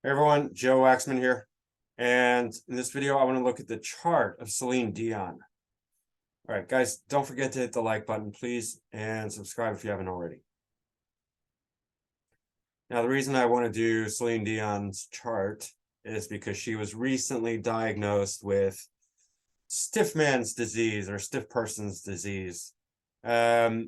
Hey everyone, Joe Waxman here. And in this video, I want to look at the chart of Celine Dion. All right, guys, don't forget to hit the like button, please, and subscribe if you haven't already. Now, the reason I want to do Celine Dion's chart is because she was recently diagnosed with stiff man's disease or stiff person's disease. And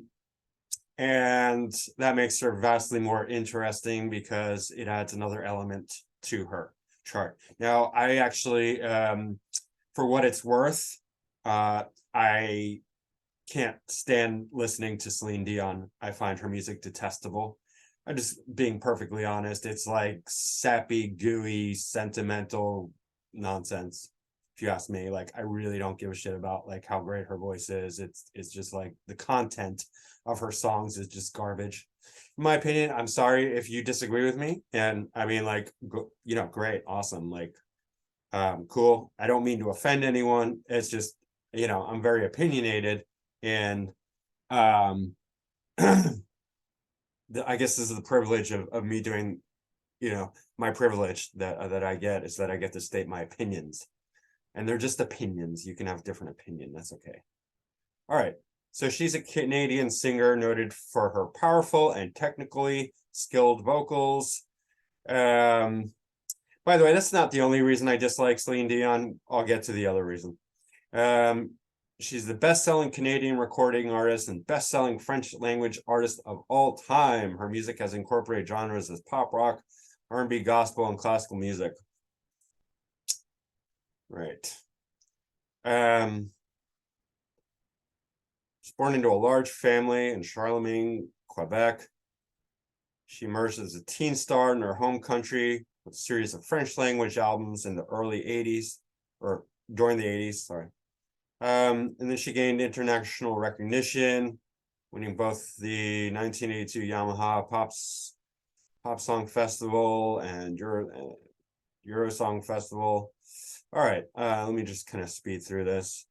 that makes her vastly more interesting because it adds another element to her chart. Now, I actually, for what it's worth, I can't stand listening to Celine Dion. I find her music detestable. I'm just being perfectly honest. It's like sappy, gooey, sentimental nonsense. If you ask me, like I really don't give a shit about like how great her voice is. It's just like the content of her songs is just garbage. In my opinion, I'm sorry if you disagree with me. And I mean, like, great, awesome, like, cool. I don't mean to offend anyone. It's just, I'm very opinionated, and I guess this is the privilege of me doing, my privilege that I get is that I get to state my opinions, and they're just opinions. You can have different opinion. That's okay. All right. So she's a Canadian singer noted for her powerful and technically skilled vocals. By the way, that's not the only reason I dislike Celine Dion. I'll get to the other reason. She's the best-selling Canadian recording artist and best-selling French language artist of all time. Her music has incorporated genres as pop rock, R&B, gospel, and classical music. Right. She's born into a large family in Charlemagne, Quebec. She emerged as a teen star in her home country with a series of French language albums in the early 80s, or during the 80s, sorry. And then she gained international recognition, winning both the 1982 Yamaha Pop Song Festival and Eurosong Festival. All right, let me just kind of speed through this.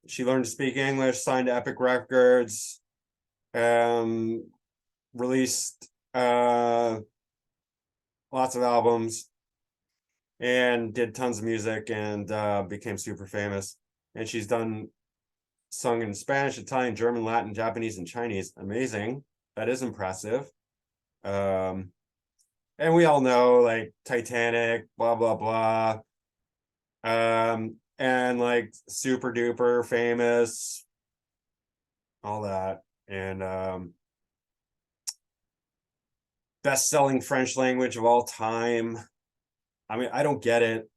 She learned to speak English, signed to Epic Records, released lots of albums, and did tons of music, and became super famous. And she's sung in Spanish, Italian, German, Latin, Japanese, and Chinese. Amazing. That is impressive. And we all know, like, Titanic, blah, blah, blah. And like super duper famous, all that. And best-selling French language of all time. I mean, I don't get it.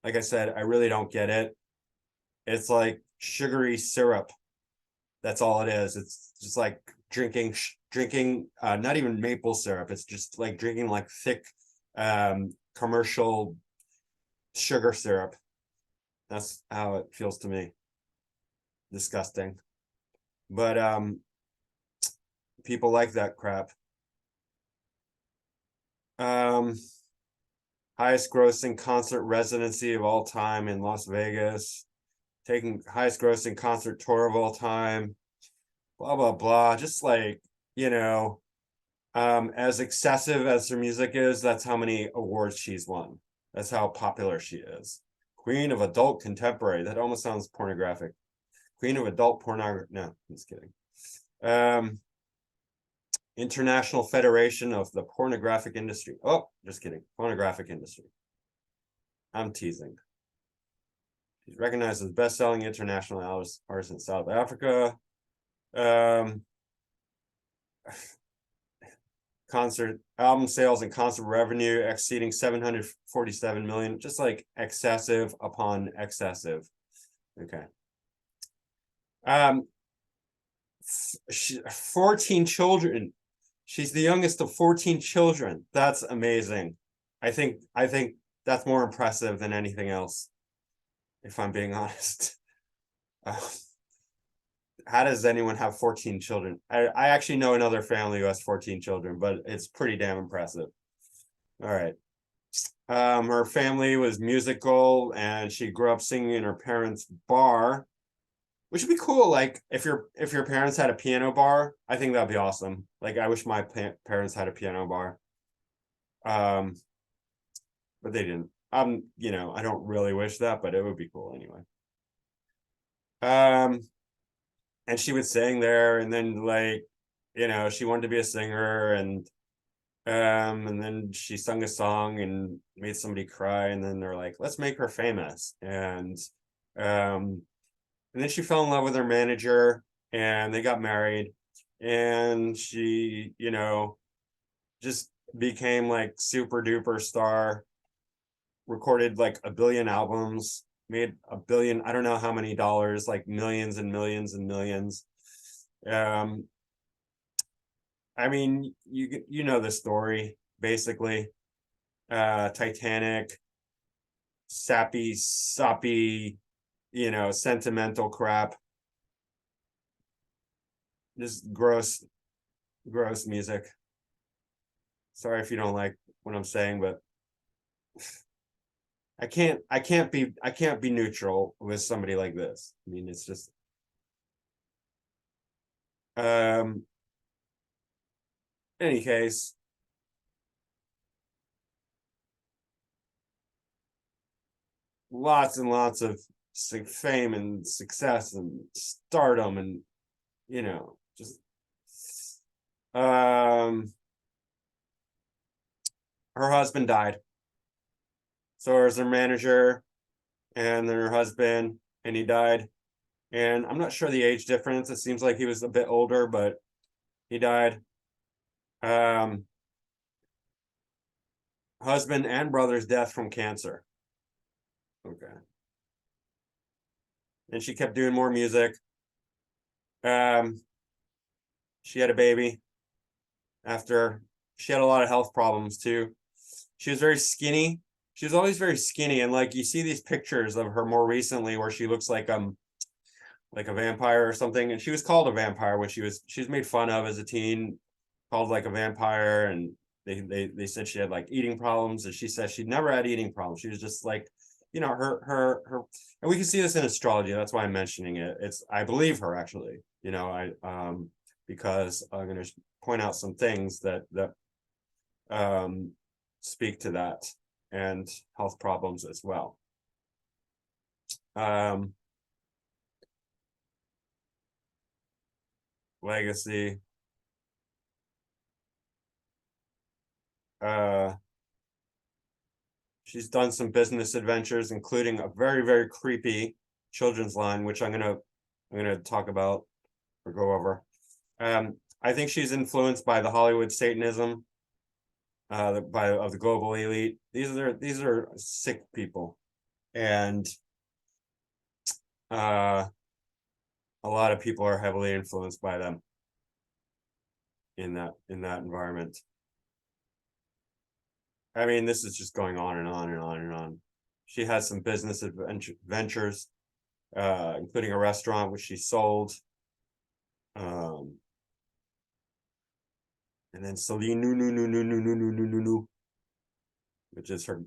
Like I said, I really don't get it. It's like sugary syrup. That's all it is. It's just like drinking not even maple syrup. It's just like drinking like thick commercial sugar syrup. That's how it feels to me. Disgusting. But people like that crap. Highest grossing concert residency of all time in Las Vegas. Taking highest grossing concert tour of all time. Blah, blah, blah. Just like, as excessive as her music is, that's how many awards she's won. That's how popular she is. Queen of adult contemporary. That almost sounds pornographic. Queen of adult pornography. No, I'm just kidding. International Federation of the Pornographic Industry. Oh, just kidding. Pornographic industry. I'm teasing. She's recognized as best-selling international artist in South Africa. Concert album sales and concert revenue exceeding 747 million. Just like excessive upon excessive. Okay. 14 children. She's the youngest of 14 children. That's amazing. I think that's more impressive than anything else, if I'm being honest. How does anyone have 14 children? I actually know another family who has 14 children, but it's pretty damn impressive. All right. Her family was musical, and she grew up singing in her parents' bar, which would be cool. Like if your parents had a piano bar, I think that'd be awesome. Like I wish my parents had a piano bar. but they didn't. You know, I don't really wish that, but it would be cool anyway. And she would sing there, and then like, you know, she wanted to be a singer, and then she sung a song and made somebody cry, and then they're like, let's make her famous. And then she fell in love with her manager, and they got married, and she, you know, just became like super duper star, recorded like a billion albums, made a billion, I don't know how many dollars, like millions and millions and millions. Um, I mean, you know the story basically. Titanic, sappy, soppy, you know, sentimental crap. Just gross, gross music. Sorry if you don't like what I'm saying, but I can't be neutral with somebody like this. I mean, it's just in any case, lots and lots of fame and success and stardom, and you know, just her husband died. So as her manager, and then her husband, and he died. And I'm not sure the age difference. It seems like he was a bit older, but he died. Um, Husband and brother's death from cancer. Okay. And she kept doing more music. She had a baby after. She had a lot of health problems too. She was very skinny. She was always very skinny, and like you see these pictures of her more recently where she looks like a vampire or something. And she was called a vampire when she was made fun of as a teen, called like a vampire, and they said she had like eating problems, and she said she never had eating problems. She was just like, you know, her, and we can see this in astrology. That's why I'm mentioning it. It's, I believe her actually, you know, because I'm going to point out some things that speak to that, and health problems as well. Legacy. She's done some business adventures, including a very, very creepy children's line, which I'm gonna talk about or go over. I think she's influenced by the Hollywood Satanism, of the global elite. These are sick people, and a lot of people are heavily influenced by them in that environment. I mean, this is just going on and on and on and on. She has some business ventures, including a restaurant which she sold. And then Celine Dion, which is her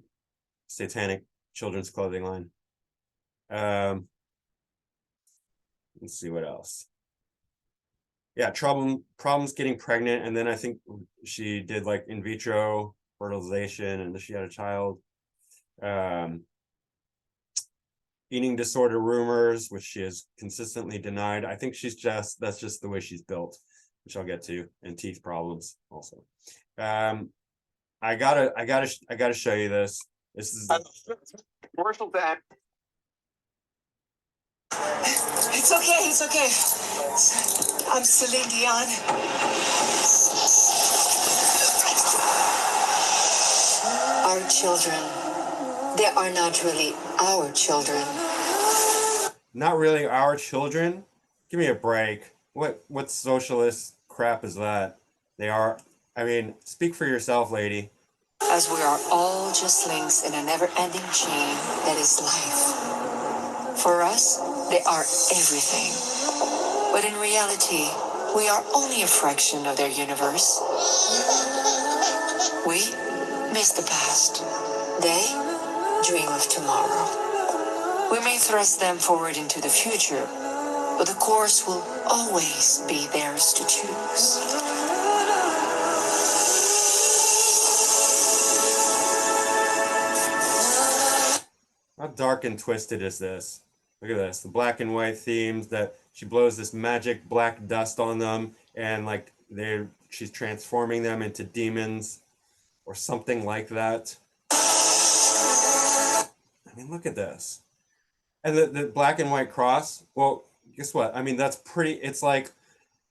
satanic children's clothing line. Let's see what else. Yeah, problems getting pregnant, and then I think she did like in vitro fertilization, and she had a child. Eating disorder rumors, which she has consistently denied. I think that's just the way she's built, which I'll get to, and teeth problems also. I gotta show you this. This is commercial that. It's okay. I'm Celine Dion. Our children, they are not really our children. Not really our children? Give me a break. What socialist crap is that? They are, I mean, speak for yourself, lady. As we are all just links in a never-ending chain that is life. For us, they are everything. But in reality, we are only a fraction of their universe. We miss the past. They dream of tomorrow. We may thrust them forward into the future, but the course will always be theirs to choose. dark and twisted is this? Look at this, the black and white themes that she blows this magic black dust on them, and like she's transforming them into demons or something like that. I mean, look at this. And the black and white cross, well, guess what? I mean, that's pretty, it's like,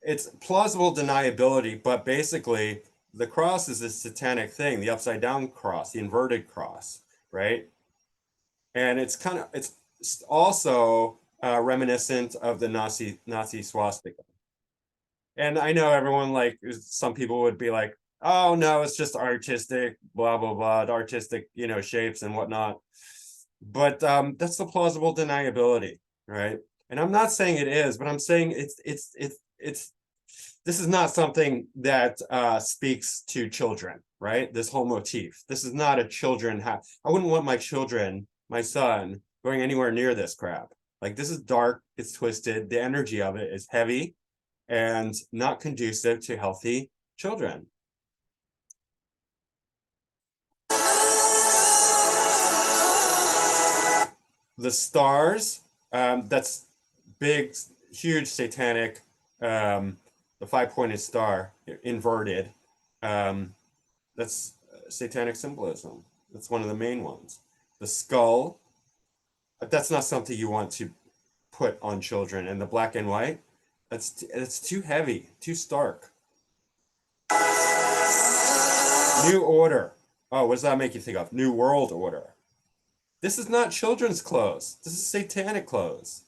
it's plausible deniability, but basically the cross is a satanic thing, the upside down cross, the inverted cross, right? And it's kind of, it's also reminiscent of the Nazi swastika. And I know everyone, like, some people would be like, oh no, it's just artistic, blah, blah, blah, artistic, you know, shapes and whatnot. But that's the plausible deniability, right? And I'm not saying it is, but I'm saying it's this is not something that speaks to children, right? This whole motif. This is not a children. I wouldn't want my children, my son, going anywhere near this crap. Like, this is dark, it's twisted, the energy of it is heavy and not conducive to healthy children. The stars, that's big, huge satanic, the five-pointed star, inverted, that's satanic symbolism. That's one of the main ones. The skull, that's not something you want to put on children. And the black and white, that's too heavy, too stark. New Order. Oh, what does that make you think of? New World Order. This is not children's clothes. This is satanic clothes.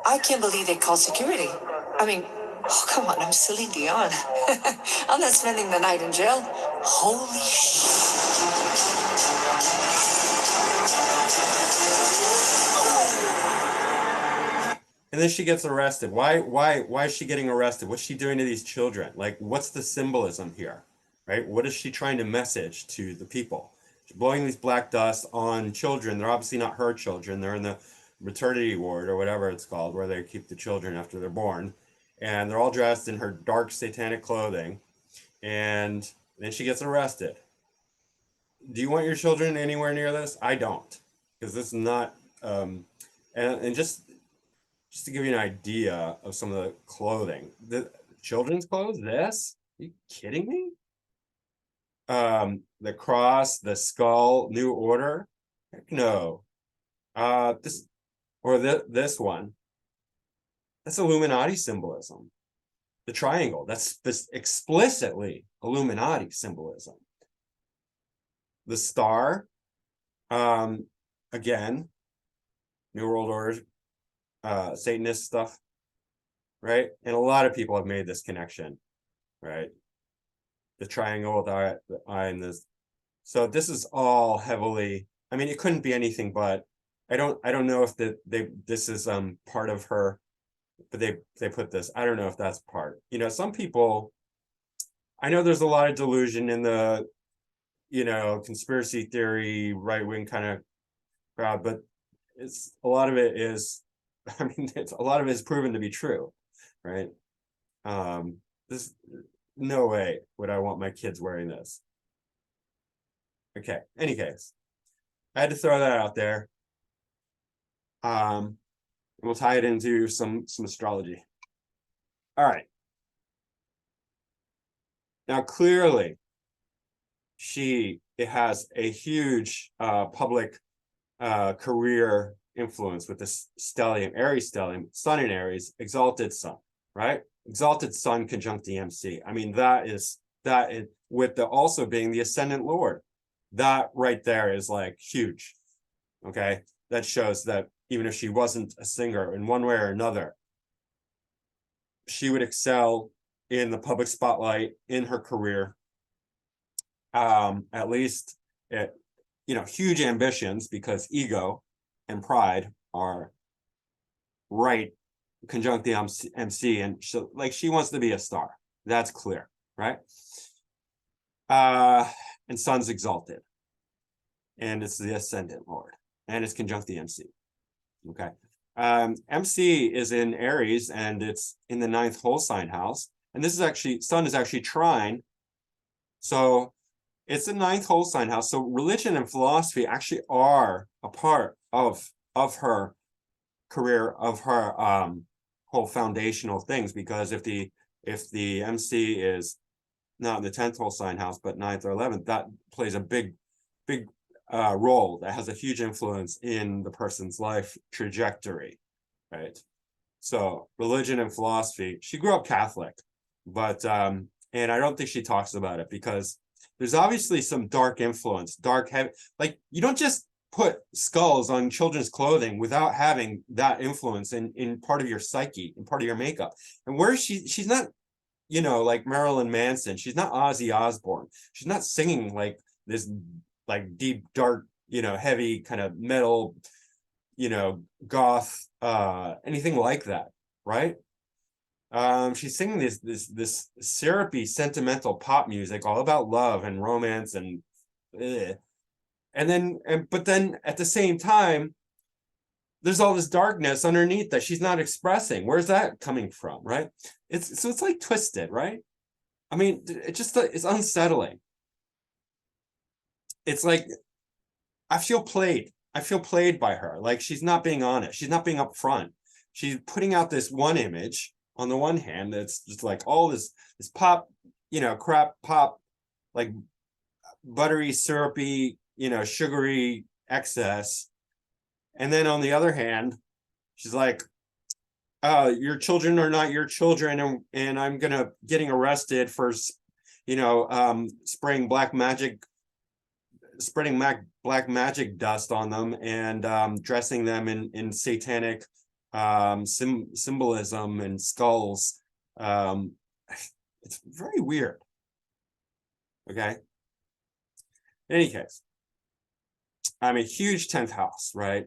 I can't believe they called security. I mean, oh, come on, I'm Celine Dion. I'm not spending the night in jail. Holy shit. And then she gets arrested. Why is she getting arrested? What's she doing to these children? Like, what's the symbolism here, right? What is she trying to message to the people? She's blowing these black dust on children. They're obviously not her children. They're in the maternity ward or whatever it's called, where they keep the children after they're born. And they're all dressed in her dark satanic clothing. And then she gets arrested. Do you want your children anywhere near this? I don't, because this is not, and just to give you an idea of some of the clothing, the children's clothes, this, are you kidding me? The cross, the skull, New Order, heck no. This, or this one, that's Illuminati symbolism. The triangle, that's explicitly Illuminati symbolism. The star, again, New World Order, Satanist stuff, right? And a lot of people have made this connection, right? The triangle with the eye and this. So this is all heavily, I mean, it couldn't be anything but, I don't know if this is part of her, but they put this, I don't know if that's part. You know, some people, I know there's a lot of delusion in the, you know, conspiracy theory, right-wing kind of crowd, but it's a lot of it is, I mean, a lot of it is proven to be true, right? This, no way would I want my kids wearing this. Okay, any case, I had to throw that out there. We'll tie it into some astrology. All right. Now, clearly, it has a huge public career influence with this stellium, Aries stellium, Sun in Aries, exalted Sun, right? Exalted Sun conjunct the MC. I mean, that is with the also being the ascendant Lord. That right there is like huge. Okay, that shows that even if she wasn't a singer in one way or another, she would excel in the public spotlight in her career. At least, you know, huge ambitions, because ego and pride are right conjunct the MC, and she wants to be a star. That's clear, right? And Sun's exalted, and it's the ascendant Lord, and it's conjunct the MC. Okay. MC is in Aries, and it's in the 9th whole sign house, And this is actually, Sun is actually trine. So it's the ninth whole sign house. So religion and philosophy actually are a part of her career, of her whole foundational things. Because if the MC is not in the 10th whole sign house, but 9th or 11th, that plays a big role that has a huge influence in the person's life trajectory, right? So religion and philosophy. She grew up Catholic, but and I don't think she talks about it because there's obviously some dark influence, dark heavy. Like you don't just put skulls on children's clothing without having that influence in part of your psyche and part of your makeup. And where she's not, you know, like Marilyn Manson. She's not Ozzy Osbourne. She's not singing like this, like deep, dark, you know, heavy kind of metal, you know, goth, anything like that, right? She's singing this syrupy, sentimental pop music all about love and romance and, but then at the same time, there's all this darkness underneath that she's not expressing. Where's that coming from, right? It's like twisted, right? I mean, it's unsettling. It's like I feel played. I feel played by her. Like she's not being honest. She's not being upfront. She's putting out this one image on the one hand that's just like all this pop, you know, crap pop, like buttery, syrupy, you know, sugary excess. And then on the other hand, she's like, your children are not your children, and I'm getting arrested for, you know, spraying black magic dust on them and dressing them in satanic symbolism and skulls. It's very weird. Okay. In any case, I'm a huge 10th house, right?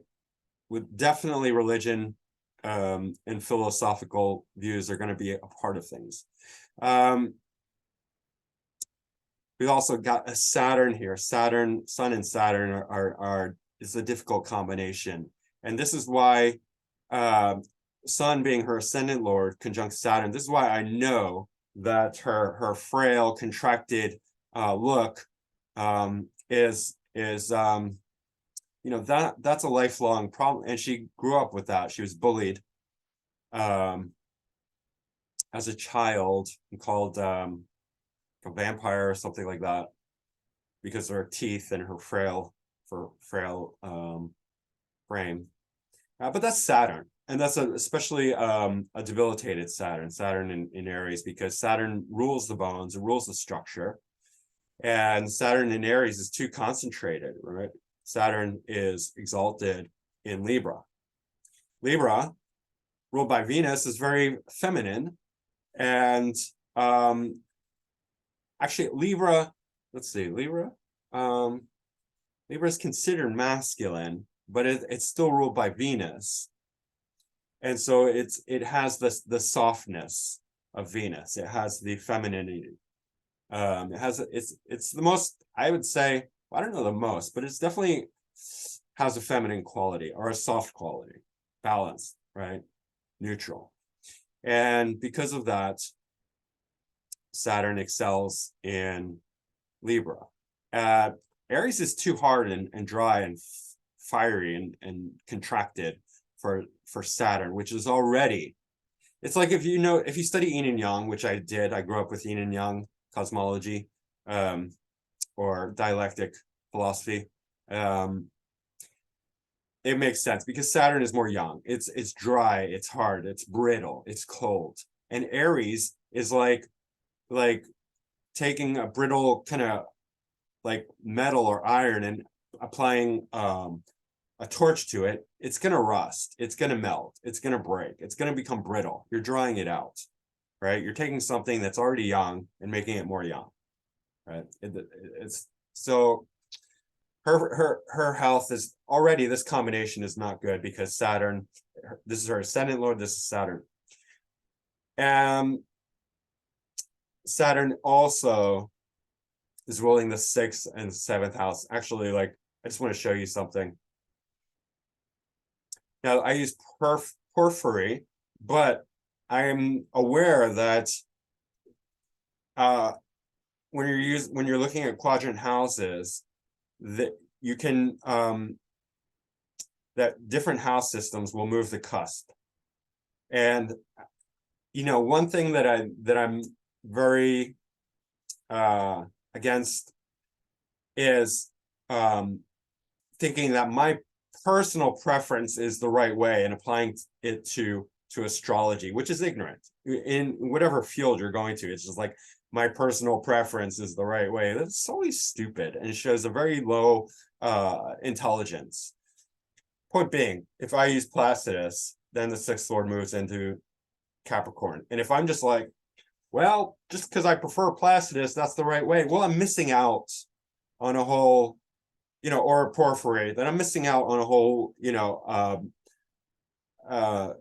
With definitely religion and philosophical views are going to be a part of things. We've also got a Saturn here. Saturn, Sun and Saturn is a difficult combination. And this is why Sun being her ascendant lord conjunct Saturn, this is why I know that her frail, contracted look is you know, that's a lifelong problem. And she grew up with that. She was bullied as a child and called a vampire or something like that because of her teeth and her frail frame. But that's Saturn, and that's especially a debilitated Saturn in Aries, because Saturn rules the bones, it rules the structure, and Saturn in Aries is too concentrated, right? Saturn is exalted in Libra. Libra, ruled by Venus, is very feminine, and actually Libra, let's see, Libra is considered masculine, but it's still ruled by Venus, and so it has the softness of Venus. It has the femininity. It's the most, I would say, I don't know the most, but it's definitely has a feminine quality or a soft quality, balanced, right? Neutral. And because of that, Saturn excels in Libra. Aries is too hard and dry and fiery and contracted for Saturn, which is already, it's like if you study yin and yang, which I did, I grew up with yin and yang cosmology, or dialectic philosophy. It makes sense because Saturn is more yang. It's dry, it's hard, it's brittle, it's cold. And Aries is like taking a brittle kind of like metal or iron and applying a torch to it. It's gonna rust, it's gonna melt, it's gonna break, it's gonna become brittle. You're drying it out, right? You're taking something that's already young and making it more young, right? It's so her health is already, this combination is not good because Saturn, this is her ascendant lord, this is Saturn. Saturn also is ruling the 6th and 7th house. Actually, like, I just want to show you something. Now, I use porphyry, but I am aware that when you're looking at quadrant houses, that you can that different house systems will move the cusp. And one thing that I'm very against is thinking that my personal preference is the right way and applying it to astrology, which is ignorant in whatever field you're going to. It's just like, my personal preference is the right way. That's always stupid, and it shows a very low intelligence. Point being, if I use Placidus, then the sixth lord moves into Capricorn. And if I'm just like, well, just because I prefer Placidus, that's the right way, well, I'm missing out on a whole, or Porphyry, then I'm missing out on a whole, a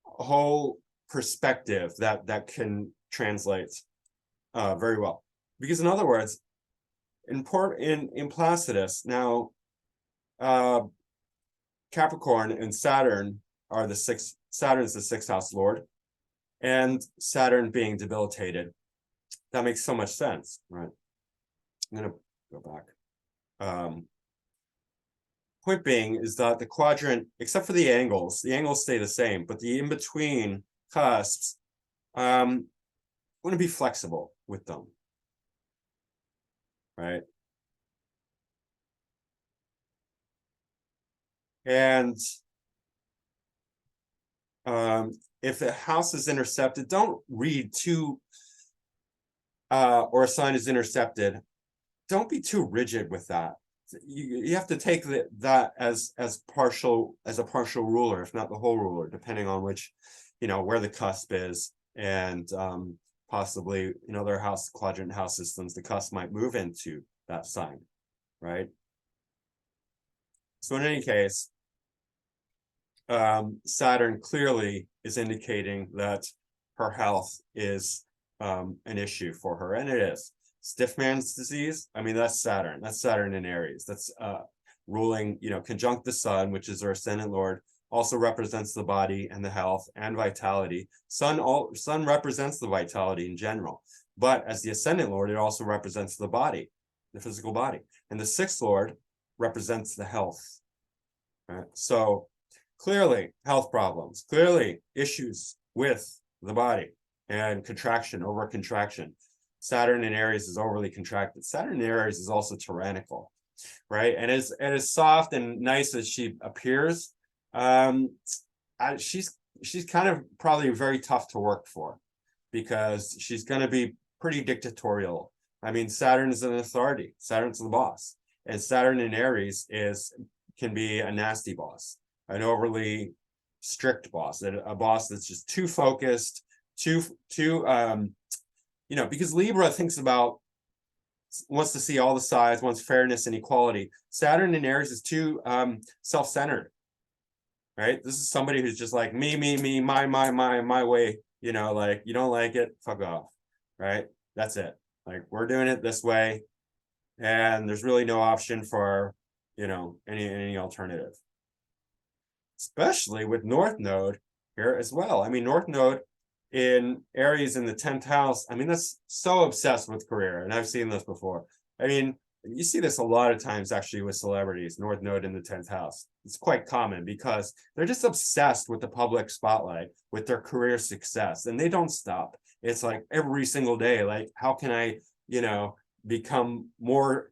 whole perspective that can translate very well. Because in other words, in Placidus, now Capricorn and Saturn are Saturn's the sixth house lord, and Saturn being debilitated. That makes so much sense, right? I'm gonna go back. Point being is that the quadrant, except for the angles stay the same, but the in-between cusps, want to be flexible with them, right? And if the house is intercepted, don't read too, or a sign is intercepted, don't be too rigid with that. You have to take that as a partial ruler, if not the whole ruler, depending on which, where the cusp is, and possibly in other quadrant house systems, the cusp might move into that sign, right? So in any case, Saturn clearly is indicating that her health is an issue for her, and it is. Stiff man's disease, I mean, that's Saturn in Aries. That's ruling, conjunct the sun, which is our ascendant lord, also represents the body and the health and vitality. Sun represents the vitality in general, but as the ascendant lord, it also represents the body, the physical body. And the sixth lord represents the health, right? So clearly health problems, clearly issues with the body, and contraction, over contraction. Saturn in Aries is overly contracted. Saturn in Aries is also tyrannical, right? And as soft and nice as she appears, she's kind of probably very tough to work for, because she's going to be pretty dictatorial. I mean, Saturn is an authority. Saturn's the boss, and Saturn in Aries can be a nasty boss, an overly strict boss, a boss that's just too focused, too because Libra wants to see all the sides, wants fairness and equality. Saturn in Aries is too self-centered, right? This is somebody who's just like, me, my way, like, you don't like it, fuck off, right? That's it. Like, we're doing it this way, and there's really no option for, any alternative. Especially with North Node here as well. I mean, North Node in Aries in the 10th house, I mean, that's so obsessed with career, and I've seen this before. I mean, you see this a lot of times actually with celebrities, North Node in the 10th house. It's quite common because they're just obsessed with the public spotlight, with their career success, and they don't stop. It's like every single day, like, how can I, become more,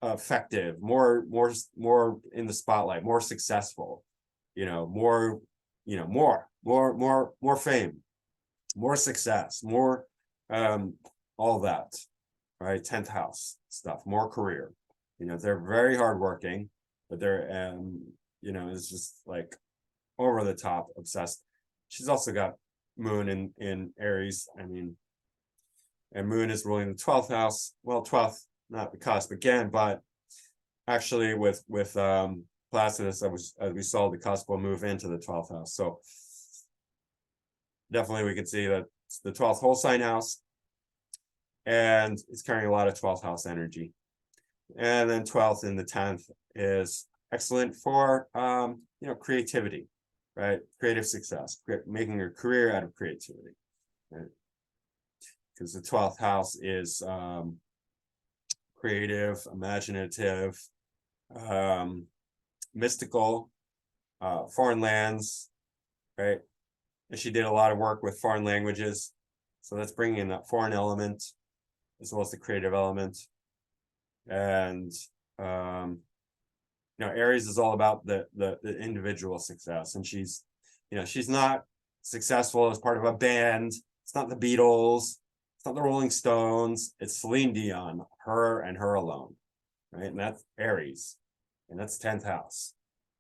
effective, more in the spotlight, more successful, more fame, more success, more all that, right? 10th house stuff, more career. They're very hardworking, but they're it's just like over the top obsessed. She's also got Moon in Aries. I mean, and Moon is ruling the 12th house. Well, 12th, not the cusp again, but actually with Placidus, as we saw, the cusp will move into the 12th house. So definitely we can see that it's the 12th whole sign house, and it's carrying a lot of 12th house energy. And then 12th in the 10th is excellent for creativity, right? Creative success, making a career out of creativity, right? Because the 12th house is creative, imaginative, mystical, foreign lands, right? And she did a lot of work with foreign languages. So that's bringing in that foreign element as well as the creative element. And, Aries is all about the individual success. And she's not successful as part of a band. It's not the Beatles. It's not the Rolling Stones. It's Celine Dion, her and her alone, right? And that's Aries. And that's 10th house.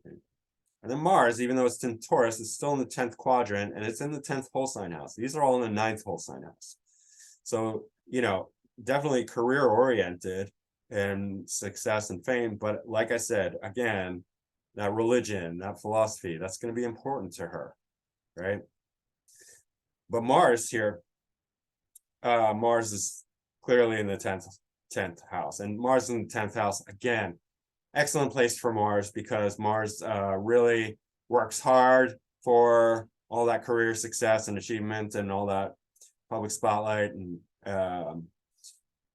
Right? And then Mars, even though it's in Taurus, it's still in the 10th quadrant, and it's in the 10th whole sign house. These are all in the 9th whole sign house. So, definitely career oriented and success and fame. But like I said, again, that religion, that philosophy, that's going to be important to her, right? But Mars here, Mars is clearly in the 10th house. And Mars in the 10th house, again, excellent place for Mars, because Mars really works hard for all that career success and achievement and all that public spotlight.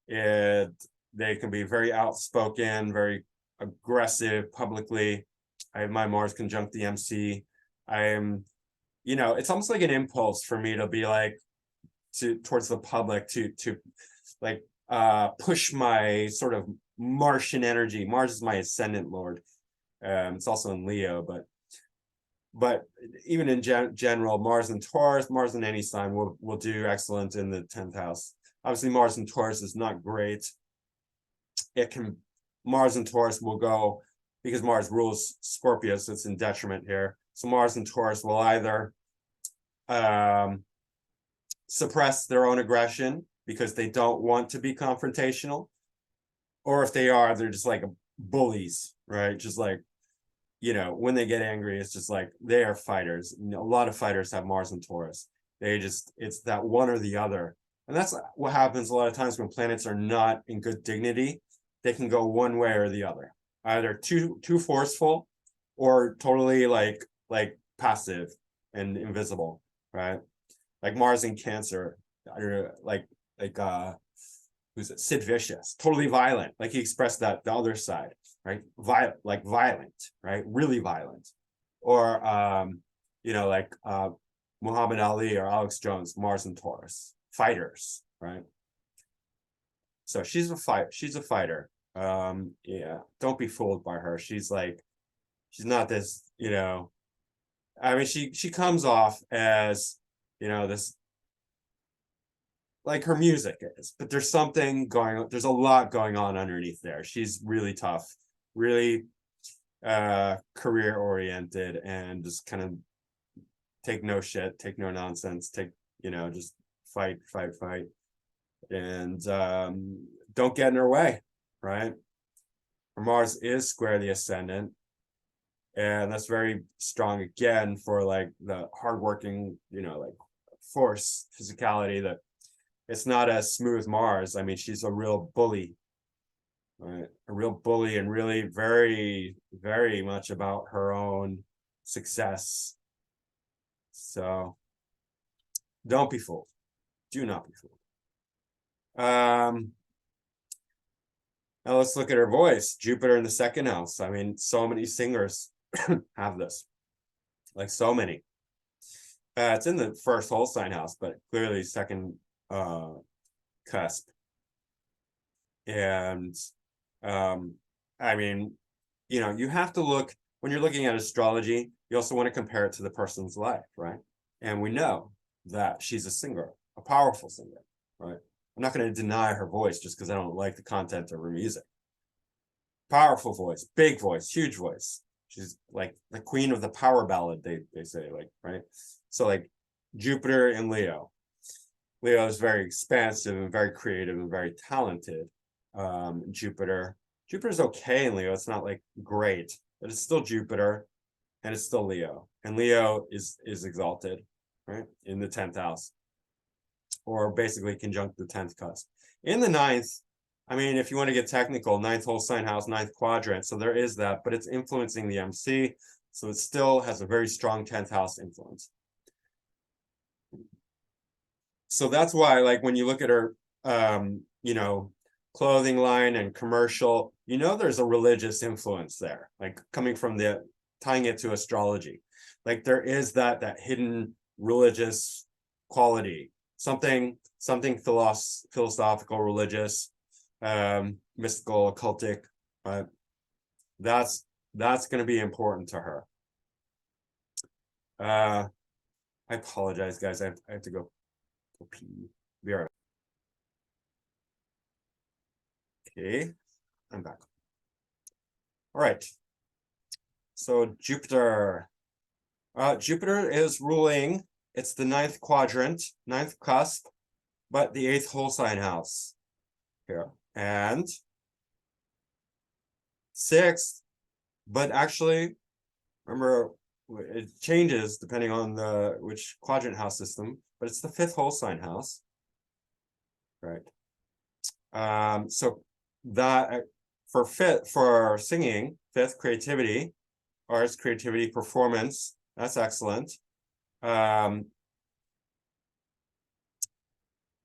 And they can be very outspoken, very aggressive publicly. I have my Mars conjunct the MC. I am, it's almost like an impulse for me to be like, towards the public to like push my sort of Martian energy. Mars is my ascendant lord. It's also in Leo, but even in general, Mars and Taurus, Mars in any sign will do excellent in the 10th house. Obviously, Mars and Taurus is not great. Mars and Taurus will go, because Mars rules Scorpio, so it's in detriment here. So Mars and Taurus will either suppress their own aggression because they don't want to be confrontational, or if they are, they're just like bullies, right? Just like, when they get angry, it's just like they are fighters. A lot of fighters have Mars and Taurus. It's that one or the other. And that's what happens a lot of times when planets are not in good dignity. They can go one way or the other, either too forceful or totally like passive and invisible, right? Like Mars in Cancer, like who's it? Sid Vicious, totally violent. Like he expressed that the other side, right? Violent, right? Really violent. Or like Muhammad Ali or Alex Jones, Mars and Taurus, fighters, right? So she's a fighter. Yeah, don't be fooled by her. She's not this, I mean, she comes off as, this, like her music is, but there's something going on. There's a lot going on underneath there. She's really tough, really career oriented, and just kind of take no shit, take no nonsense, just fight, and don't get in her way, right? Her Mars is square the ascendant, and that's very strong again for like the hardworking, like force, physicality. That it's not a smooth Mars. I mean, she's a real bully, right? A real bully, and really very, very much about her own success. So don't be fooled. Do not be fooled. Now let's look at her voice. Jupiter in the 2nd house. I mean, so many singers have this, like so many. It's in the 1st whole sign house, but clearly 2nd cusp. And I mean, you have to look, when you're looking at astrology, you also want to compare it to the person's life, right? And we know that she's a singer, a powerful singer, right? I'm not going to deny her voice just because I don't like the content of her music. Powerful voice, big voice, huge voice. She's like the queen of the power ballad, they say, like, right? So like Jupiter in Leo. Leo is very expansive and very creative and very talented. Jupiter's okay in Leo. It's not like great, but it's still Jupiter, and it's still Leo. And Leo is exalted, right, in the 10th house, or basically conjunct the 10th cusp. In the 9th, I mean, if you want to get technical, 9th whole sign house, 9th quadrant. So there is that, but it's influencing the MC. So it still has a very strong 10th house influence. So that's why, like, when you look at her, you know, clothing line and commercial, you know, there's a religious influence there, like coming from tying it to astrology. Like there is that hidden religious quality, something philosophical, religious, mystical, occultic. That's going to be important to her. I apologize, guys. I have to go pee. Be right back. Okay, I'm back. All right. So Jupiter. Jupiter is ruling. It's the 9th quadrant, 9th cusp, but the 8th whole sign house here. And 6th, but actually, remember, it changes depending on which quadrant house system, but it's the 5th whole sign house, right? So that for singing, 5th creativity, arts, creativity, performance, that's excellent. And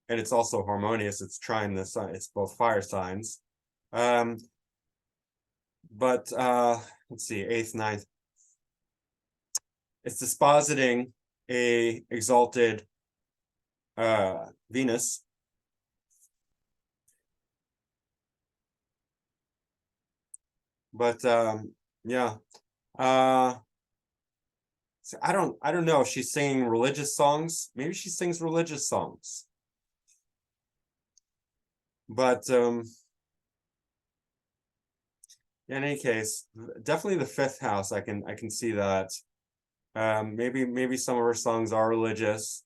it's also harmonious. It's trying the sun. It's both fire signs. But let's see, 8th, 9th. It's dispositing a exalted Venus. But yeah. So I don't know if she's singing religious songs. Maybe she sings religious songs. But in any case, definitely the 5th house. I can see that. Maybe some of her songs are religious.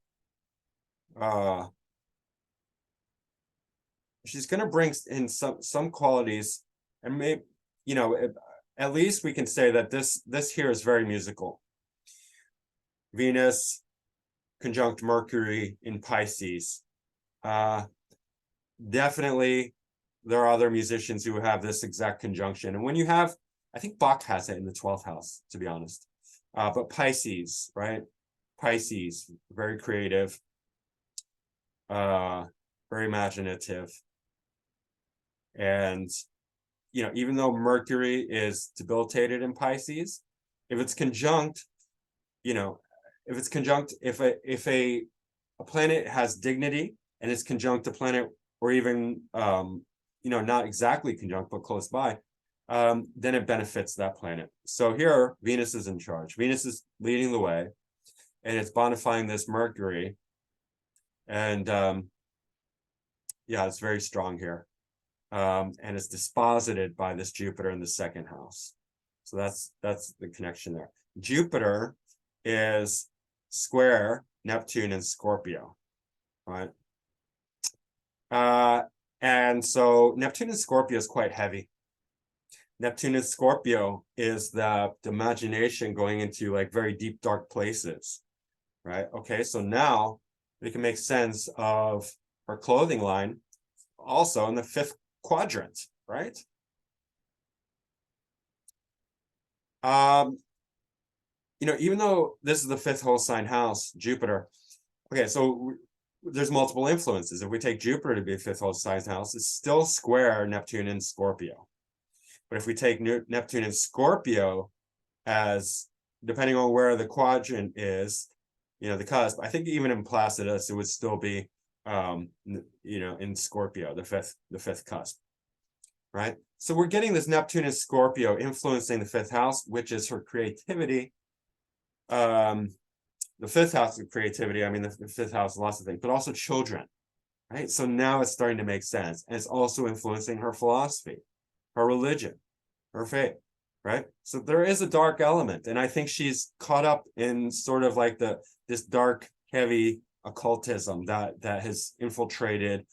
She's gonna bring in some qualities, and maybe, you know, at least we can say that this here is very musical. Venus conjunct Mercury in Pisces. Definitely there are other musicians who have this exact conjunction. And when you have, I think Bach has it in the 12th house, to be honest. But Pisces, right? Pisces, very creative, very imaginative. And, you know, even though Mercury is debilitated in Pisces, if it's conjunct, you know, if a planet has dignity and it's conjunct a planet, or even you know, not exactly conjunct but close by, then it benefits that planet. So here Venus is in charge. Venus is leading the way, and it's bonifying this Mercury, and yeah, it's very strong here, and it's disposited by this Jupiter in the 2nd house. So that's the connection there. Jupiter is square Neptune and Scorpio, right? And so Neptune and Scorpio is quite heavy. Neptune and Scorpio is the imagination going into like very deep, dark places, right? Okay, so now we can make sense of our clothing line also in the 5th quadrant, right? You know, even though this is the 5th whole sign house, Jupiter, okay, so there's multiple influences. If we take Jupiter to be a 5th whole sign house, it's still square Neptune and Scorpio. But if we take Neptune and Scorpio as, depending on where the quadrant is, you know, the cusp, I think even in Placidus, it would still be, you know, in Scorpio, the fifth cusp, right? So we're getting this Neptune and Scorpio influencing the 5th house, which is her creativity. The 5th house of creativity, I mean, the 5th house, lots of things, but also children, right? So now it's starting to make sense. And it's also influencing her philosophy, her religion, her faith, right? So there is a dark element. And I think she's caught up in sort of like this dark, heavy occultism that has infiltrated,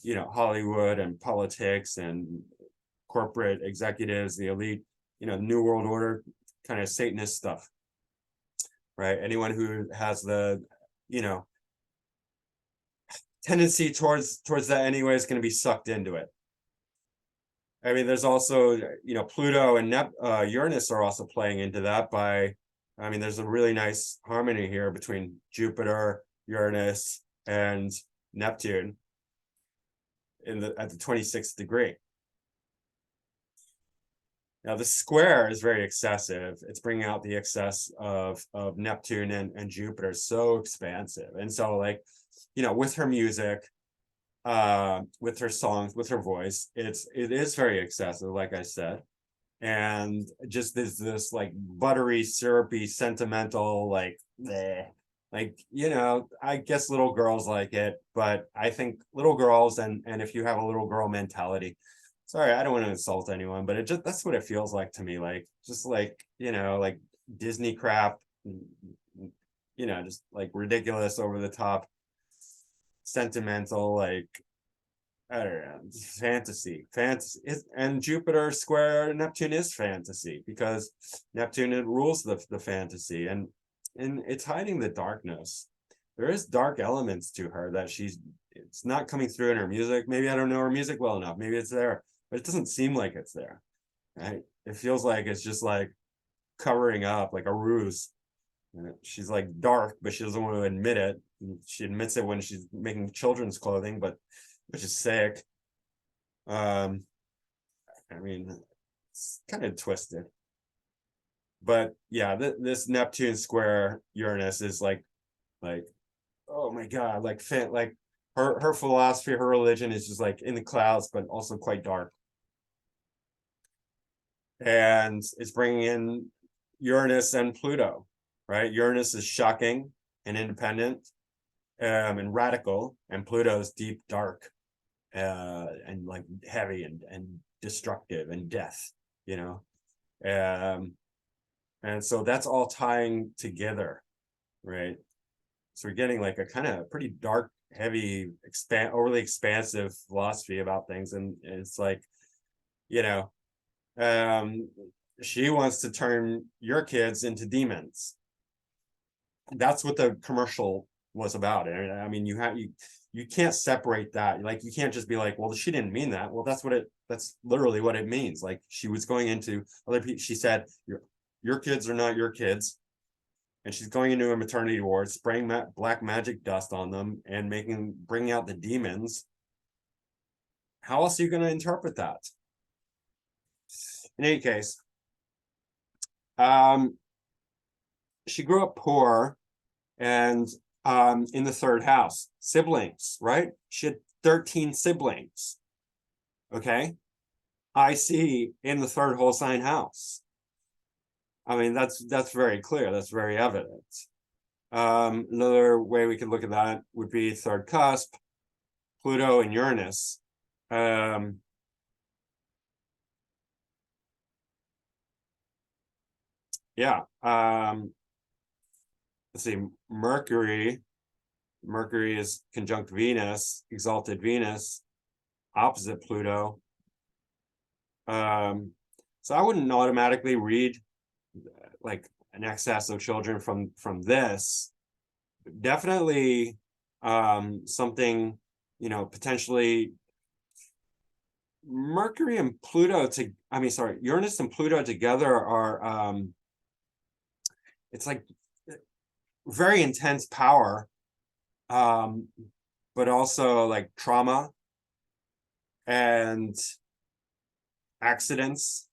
you know, Hollywood and politics and corporate executives, the elite, you know, New World Order kind of Satanist stuff, right? Anyone who has the, you know, tendency towards that anyway is going to be sucked into it. I mean, there's also, Pluto and Uranus are also playing into that I mean, there's a really nice harmony here between Jupiter, Uranus, and Neptune at the 26th degree. Now, the square is very excessive. It's bringing out the excess of Neptune and Jupiter, so expansive. And so, like, with her music, with her songs, with her voice, it is very excessive, like I said. And just this like buttery, syrupy, sentimental, like bleh. Like, I guess little girls like it, but I think little girls and if you have a little girl mentality, sorry, I don't want to insult anyone, but that's what it feels like to me. Like, just like, like Disney crap, just like ridiculous, over the top, sentimental, like, I don't know, fantasy. And Jupiter square Neptune is fantasy, because Neptune, it rules the fantasy, and it's hiding the darkness. There is dark elements to her that it's not coming through in her music. Maybe I don't know her music well enough. Maybe it's there, but it doesn't seem like it's there. Right? It feels like it's just like covering up, like a ruse. She's like dark, but she doesn't want to admit it. She admits it when she's making children's clothing, which is sick. I mean, it's kind of twisted. But yeah, this Neptune square Uranus is like, oh my God, like her philosophy, her religion is just like in the clouds, but also quite dark. And it's bringing in Uranus and Pluto, right? Uranus is shocking and independent, and radical, and Pluto's deep, dark, and like heavy and destructive and death, and so that's all tying together, right? So we're getting like a kind of pretty dark, heavy, overly expansive philosophy about things, and it's like, um, she wants to turn your kids into demons. That's what the commercial was about. I mean, you can't separate that. Like, you can't just be like, well, she didn't mean that. Well, that's literally what it means. Like, she was going into other people. She said, your kids are not your kids. And she's going into a maternity ward, spraying black magic dust on them and bringing out the demons. How else are you going to interpret that? In any case, she grew up poor and in the third house, siblings, right? She had 13 siblings. Okay. I see in the third whole sign house. I mean, that's very clear. That's very evident. Another way we could look at that would be third cusp, Pluto and Uranus. Yeah. Let's see, Mercury is conjunct Venus, exalted Venus, opposite Pluto. So I wouldn't automatically read like an excess of children from this. Definitely something, potentially Mercury and Pluto Uranus and Pluto together are it's like very intense power, but also like trauma and accidents,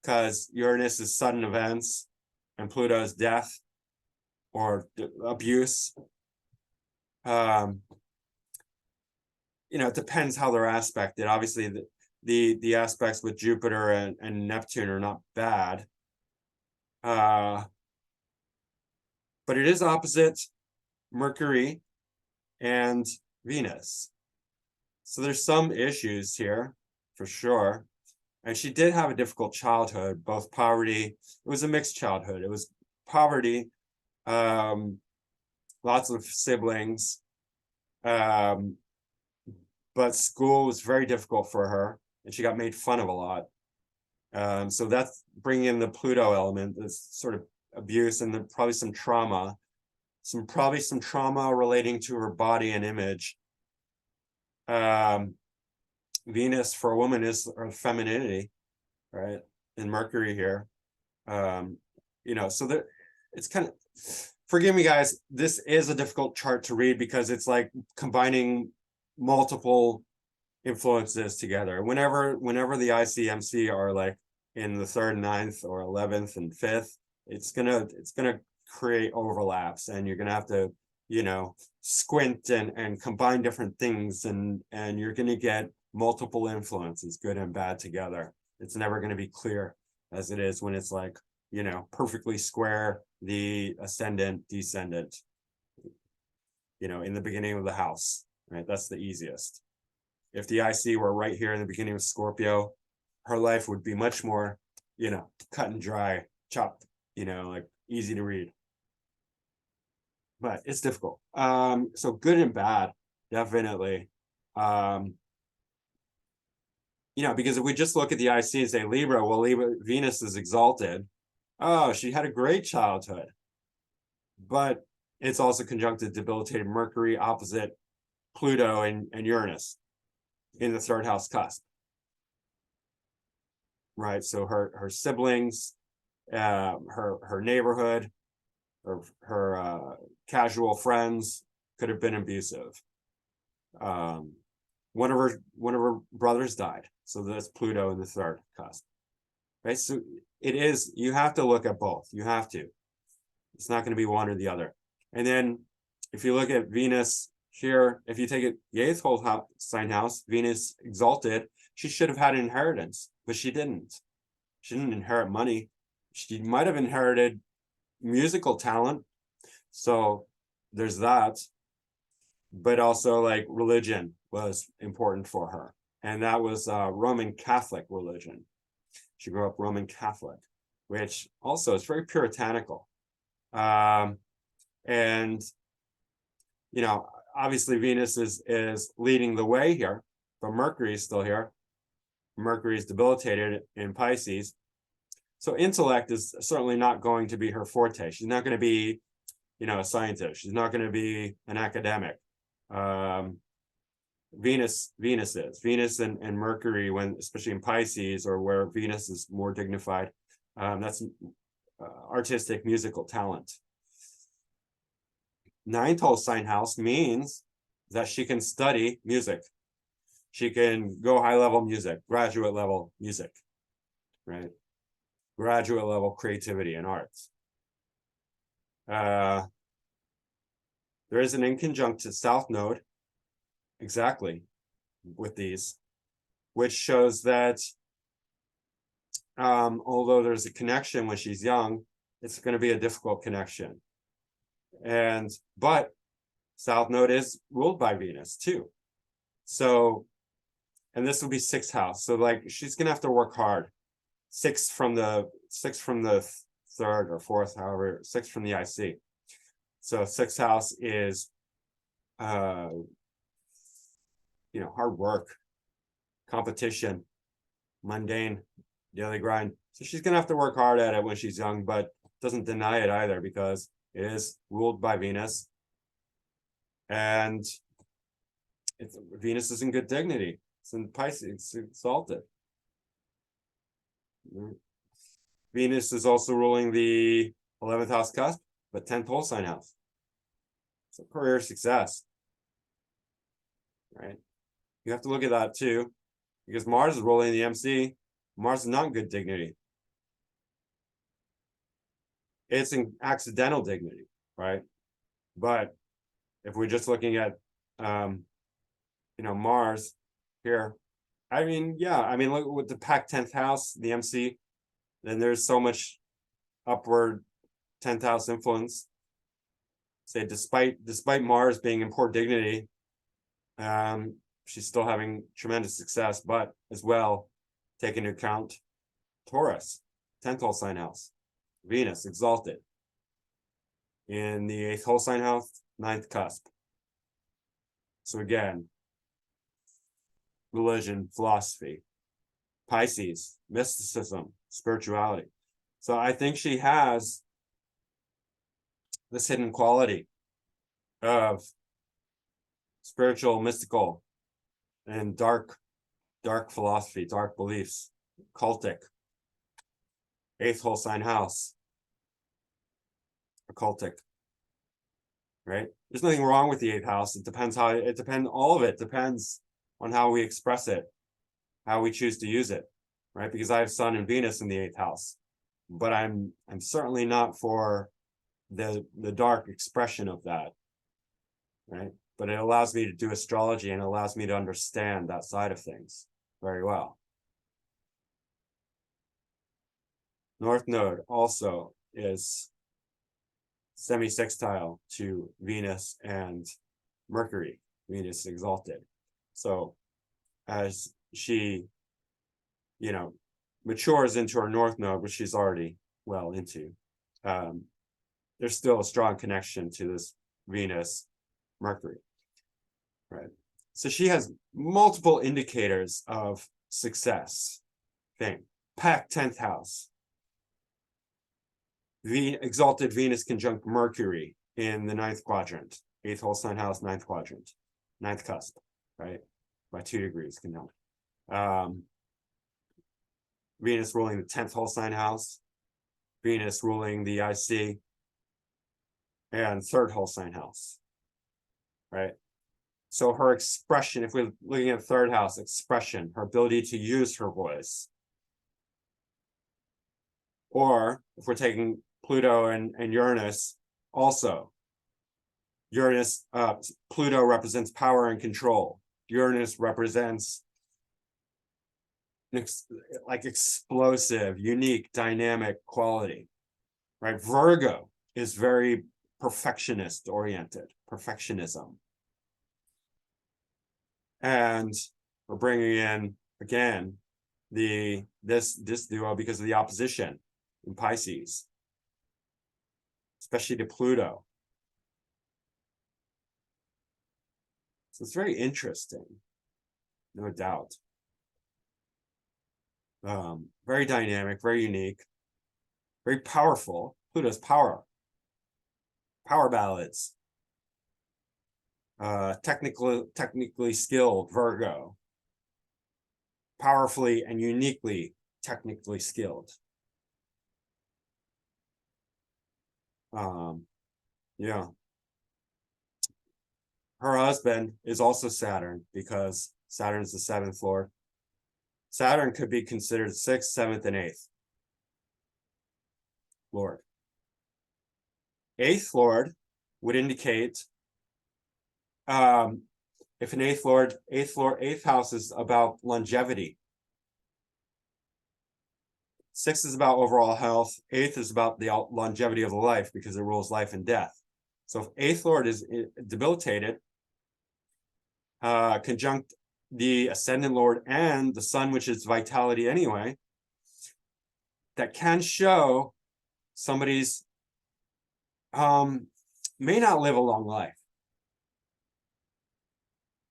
because Uranus is sudden events and Pluto is death or abuse. It depends how they're aspected. Obviously, the aspects with Jupiter and Neptune are not bad. But it is opposite Mercury and Venus. So there's some issues here for sure. And she did have a difficult childhood, both poverty. It was a mixed childhood. It was poverty, lots of siblings, but school was very difficult for her, and she got made fun of a lot. So that's bringing in the Pluto element, this sort of abuse, and probably some trauma, relating to her body and image. Venus for a woman is femininity, right? And Mercury here. So that it's kind of, forgive me guys, this is a difficult chart to read because it's like combining multiple influences together. Whenever the ICMC are like in the 3rd, 9th, or 11th and 5th, it's gonna create overlaps, and you're gonna have to, squint and combine different things, and you're gonna get multiple influences, good and bad, together. It's never gonna be clear as it is when it's like, perfectly square the ascendant, descendant, in the beginning of the house, right? That's the easiest. If the IC were right here in the beginning of Scorpio, her life would be much more, cut and dry, chopped, like easy to read. But it's difficult. So good and bad, definitely. Because if we just look at the IC and say Libra, well, Venus is exalted. Oh, she had a great childhood. But it's also conjuncted debilitated Mercury opposite Pluto and Uranus in the 3rd house cusp. Right. So her siblings, her neighborhood, or her casual friends could have been abusive. One of her brothers died. So that's Pluto in the 3rd cusp. Right. So you have to look at both. You have to. It's not going to be one or the other. And then if you look at Venus here, if you take it the 8th whole sign house, Venus exalted, she should have had an inheritance, but she didn't. She didn't inherit money. She might have inherited musical talent. So there's that. But also, like, religion was important for her. And that was Roman Catholic religion. She grew up Roman Catholic, which also is very puritanical. And obviously Venus is leading the way here, but Mercury is still here. Mercury is debilitated in Pisces. So intellect is certainly not going to be her forte. She's not going to be, a scientist. She's not going to be an academic. Venus and Mercury, when especially in Pisces, or where Venus is more dignified, that's artistic musical talent. 9th whole sign house means that she can study music. She can go high level music, graduate level music, right? Graduate level creativity and arts. There is an inconjunct to South Node, exactly, with these, which shows that although there's a connection when she's young, it's going to be a difficult connection. But South Node is ruled by Venus too. So, and this will be 6th house. So like she's gonna have to work hard. 6 from the 3rd or 4th, however, 6 from the IC. So 6th house is hard work, competition, mundane, daily grind. So she's gonna have to work hard at it when she's young, but doesn't deny it either, because it is ruled by Venus. And Venus is in good dignity. It's in Pisces, it's exalted. Venus is also ruling the 11th house cusp, but 10th whole sign house. So career success, right? You have to look at that too, because Mars is ruling the MC. Mars is not in good dignity. It's in accidental dignity, right? But if we're just looking at, Mars here, look with the packed 10th house, the MC, then there's so much upward 10th house influence. Say, despite Mars being in poor dignity, she's still having tremendous success, but as well, take into account Taurus, 10th whole sign house, Venus exalted in the 8th whole sign house, 9th cusp. So again, religion, philosophy, Pisces, mysticism, spirituality. So I think she has this hidden quality of spiritual, mystical, and dark dark philosophy, dark beliefs, cultic. Eighth whole sign house, occultic, right? There's nothing wrong with the eighth house. It depends all of it depends on how we express it, how we choose to use it, right? Because I have Sun and Venus in the eighth house, but I'm certainly not for the dark expression of that, right? But it allows me to do astrology and it allows me to understand that side of things very well. North Node also is semi-sextile to Venus and Mercury, Venus exalted. So as she, matures into her North Node, which she's already well into, there's still a strong connection to this Venus, Mercury, right? So she has multiple indicators of success. Pack 10th house. Exalted Venus conjunct Mercury in the ninth quadrant, eighth whole sign house, ninth quadrant, ninth cusp, right? By 2 degrees, Venus ruling the 10th whole sign house, Venus ruling the IC, and third whole sign house, right? So her expression, if we're looking at third house, expression, her ability to use her voice. Or if we're taking Pluto and Uranus, also. Pluto represents power and control. Uranus represents like explosive, unique, dynamic quality, right? Virgo is very perfectionist oriented, perfectionism. And we're bringing in, again, this duo because of the opposition in Pisces, especially to Pluto. So it's very interesting, no doubt. Very dynamic, very unique, very powerful. Pluto's power ballads. Technically skilled Virgo. Powerfully and uniquely technically skilled. Yeah. Her husband is also Saturn because Saturn's the 7th lord. Saturn could be considered 6th, 7th, and 8th lord. 8th lord would indicate if an 8th house is about longevity. 6th is about overall health. 8th is about the longevity of the life because it rules life and death. So if 8th lord is debilitated, conjunct the ascendant lord and the sun, which is vitality anyway, that can show somebody's may not live a long life.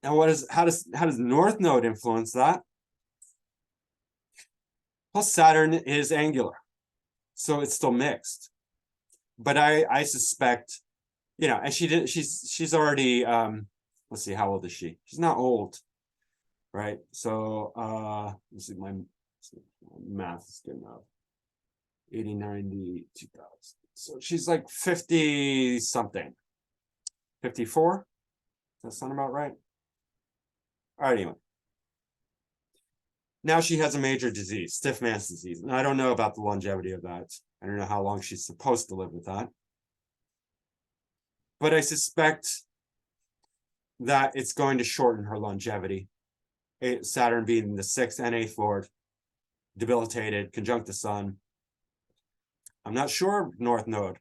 Now, how does North Node influence that? Plus Saturn is angular, so it's still mixed. But I suspect, and she's already let's see, how old is she? She's not old, right? So let's see, my math is good enough. 80, 90, 2000. So she's like 50 something. 54? Does that sound about right? All right, anyway. Now she has a major disease, stiff man's disease. And I don't know about the longevity of that. I don't know how long she's supposed to live with that. But I suspect that it's going to shorten her longevity. Saturn being the 6th and 8th lord, debilitated, conjunct the sun. I'm not sure North Node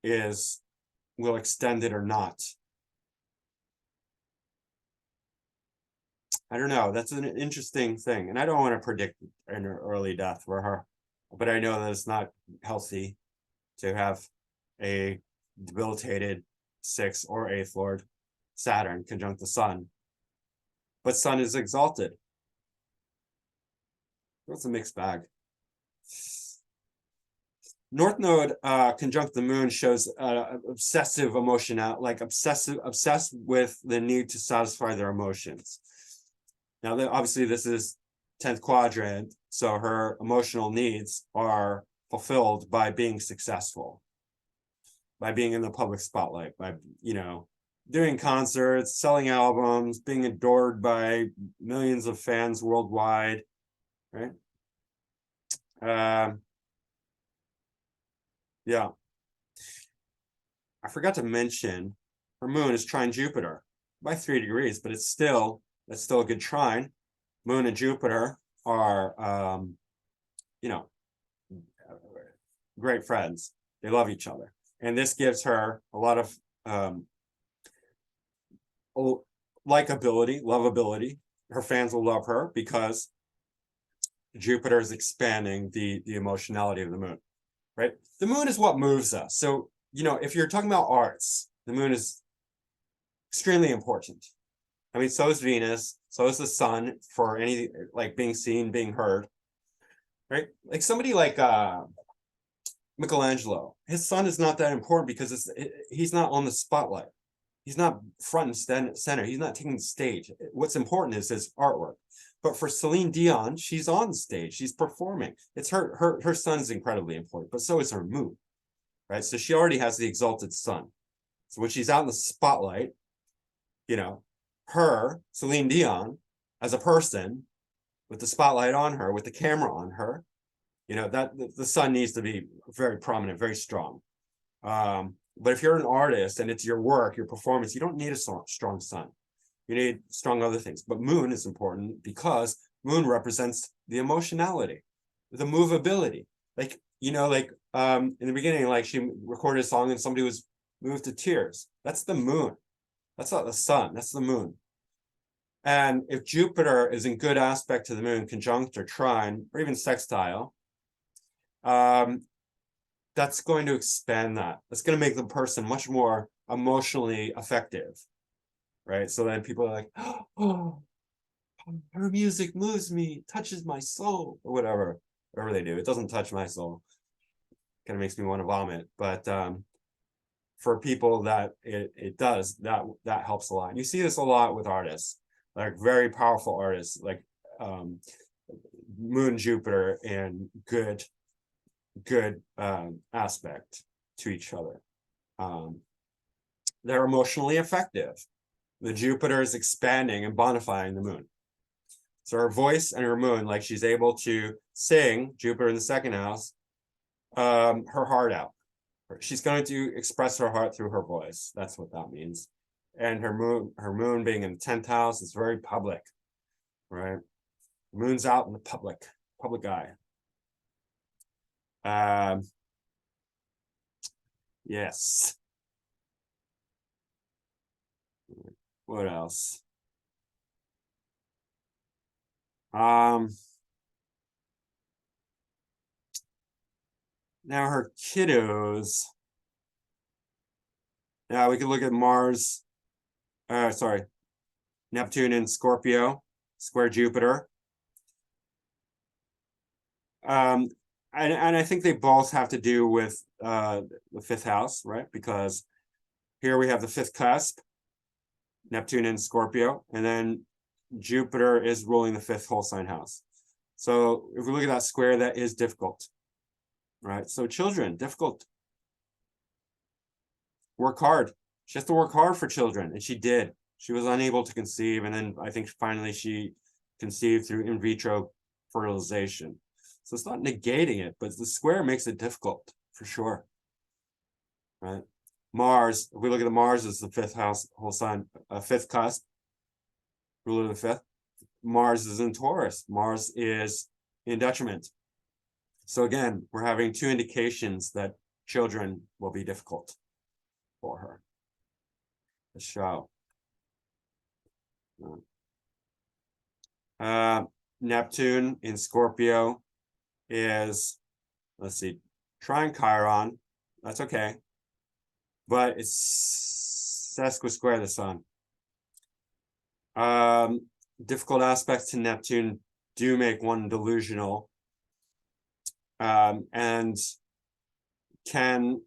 will extend it or not. I don't know. That's an interesting thing. And I don't want to predict an early death for her. But I know that it's not healthy to have a debilitated 6th or 8th lord, Saturn, conjunct the sun. But sun is exalted. That's a mixed bag. North Node conjunct the moon shows obsessive emotion, like obsessed with the need to satisfy their emotions. Now, obviously, this is 10th quadrant, so her emotional needs are fulfilled by being successful, by being in the public spotlight, by, doing concerts, selling albums, being adored by millions of fans worldwide, right? Yeah. I forgot to mention her moon is trine Jupiter by 3 degrees, but that's still a good trine. Moon and Jupiter are, great friends. They love each other. And this gives her a lot of likability, lovability. Her fans will love her because Jupiter is expanding the emotionality of the moon, right? The moon is what moves us. So, if you're talking about arts, the moon is extremely important. I mean, so is Venus, so is the sun for any, like, being seen, being heard, right? Like somebody like Michelangelo, his sun is not that important because he's not on the spotlight. He's not front and center. He's not taking the stage. What's important is his artwork. But for Celine Dion, she's on stage. She's performing. It's her sun is incredibly important, but so is her moon, right? So she already has the exalted sun. So when she's out in the spotlight, her, Celine Dion, as a person, with the spotlight on her, with the camera on her, that the sun needs to be very prominent, very strong. But if you're an artist and it's your work, your performance, you don't need a strong sun. You need strong other things. But moon is important because moon represents the emotionality, the movability. Like, in the beginning, like she recorded a song and somebody was moved to tears. That's the moon. That's not the sun. That's the moon. And if Jupiter is in good aspect to the moon, conjunct or trine, or even sextile, that's going to expand that. That's going to make the person much more emotionally effective, right? So then people are like, oh, her music moves me, touches my soul, or whatever they do. It doesn't touch my soul. Kind of makes me want to vomit. But for people that it does, that helps a lot. And you see this a lot with artists, like very powerful artists, like Moon, Jupiter, and good aspect to each other. They're emotionally effective. The Jupiter is expanding and bonifying the moon. So her voice and her moon, like she's able to sing, Jupiter in the second house, her heart out. She's going to express her heart through her voice. That's what that means. And her moon being in the 10th house is very public, right? The moon's out in the public eye. Yes. What else? Now her kiddos. Now we can look at Mars. Neptune in Scorpio, square Jupiter. And I think they both have to do with the 5th house, right? Because here we have the 5th cusp, Neptune in Scorpio, and then Jupiter is ruling the 5th whole sign house. So if we look at that square, that is difficult, right? So children, difficult. Work hard. She has to work hard for children, and she did. She was unable to conceive, and then I think finally she conceived through in vitro fertilization. So it's not negating it, but the square makes it difficult for sure, right? Mars, if we look at the Mars as the 5th house, whole sign, 5th cusp, ruler of the 5th. Mars is in Taurus. Mars is in detriment. So again, we're having 2 indications that children will be difficult for her. The show. Neptune in Scorpio is, let's see, trine Chiron. That's okay. But it's sesquisquare the sun. Difficult aspects to Neptune do make one delusional, and can